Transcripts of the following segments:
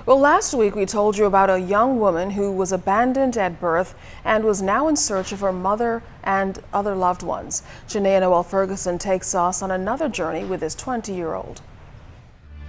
Well, last week we told you about a young woman who was abandoned at birth and was now in search of her mother and other loved ones. Janae Noel Ferguson takes us on another journey with this 20-year-old.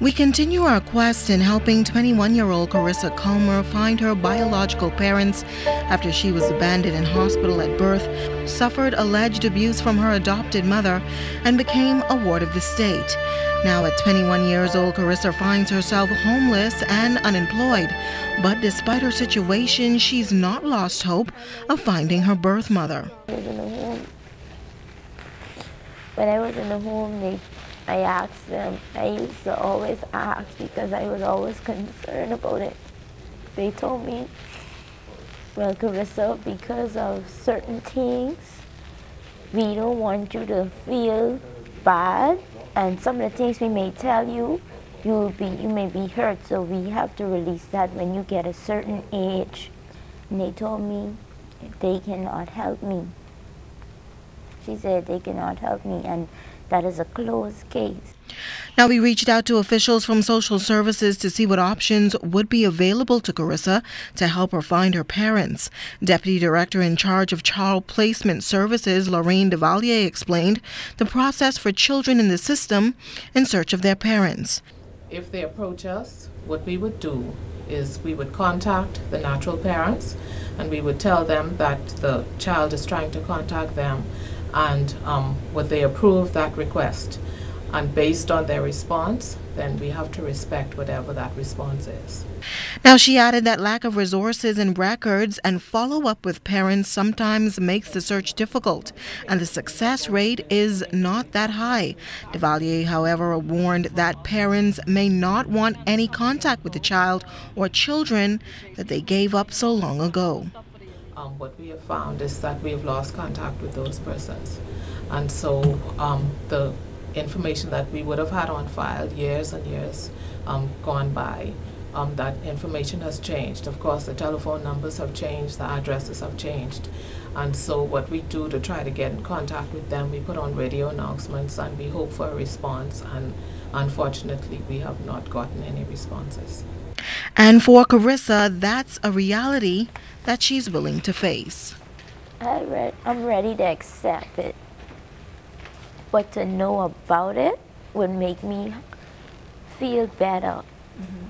We continue our quest in helping 21-year-old Carissa Comer find her biological parents after she was abandoned in hospital at birth, suffered alleged abuse from her adopted mother, and became a ward of the state. Now at 21 years old, Carissa finds herself homeless and unemployed. But despite her situation, she's not lost hope of finding her birth mother. When I was in the home, I asked them. I used to always ask because I was always concerned about it. They told me, well, Carissa, because of certain things, we don't want you to feel bad, and some of the things we may tell you, you may be hurt, so we have to release that when you get a certain age. And they told me they cannot help me. She said they cannot help me, and that is a closed case. Now, we reached out to officials from social services to see what options would be available to Carissa to help her find her parents. Deputy Director in charge of Child Placement Services, Lorraine Devalier, explained the process for children in the system in search of their parents. If they approach us, what we would do is we would contact the natural parents and we would tell them that the child is trying to contact them, and would they approve that request? And based on their response, then we have to respect whatever that response is. Now, she added that lack of resources and records and follow-up with parents sometimes makes the search difficult, and the success rate is not that high. Devalier, however, warned that parents may not want any contact with the child or children that they gave up so long ago. What we have found is that we have lost contact with those persons. And so the information that we would have had on file years and years gone by, that information has changed. Of course, the telephone numbers have changed, the addresses have changed. And so what we do to try to get in contact with them, we put on radio announcements and we hope for a response. And unfortunately, we have not gotten any responses. And for Carissa, that's a reality that she's willing to face. I'm ready to accept it. But to know about it would make me feel better.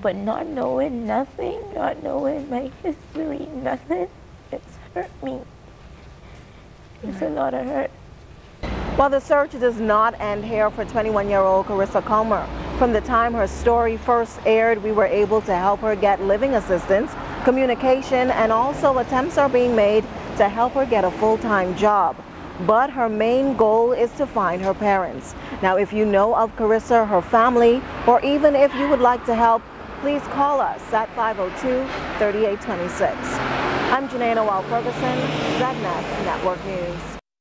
But not knowing nothing, not knowing my history, nothing, it's hurt me. It's a lot of hurt. Well, the search does not end here for 21-year-old Carissa Comer. From the time her story first aired, we were able to help her get living assistance, communication, and also attempts are being made to help her get a full-time job. But her main goal is to find her parents. Now, if you know of Carissa, her family, or even if you would like to help, please call us at 502-3826. I'm Janae Noel Ferguson, ZNS Network News.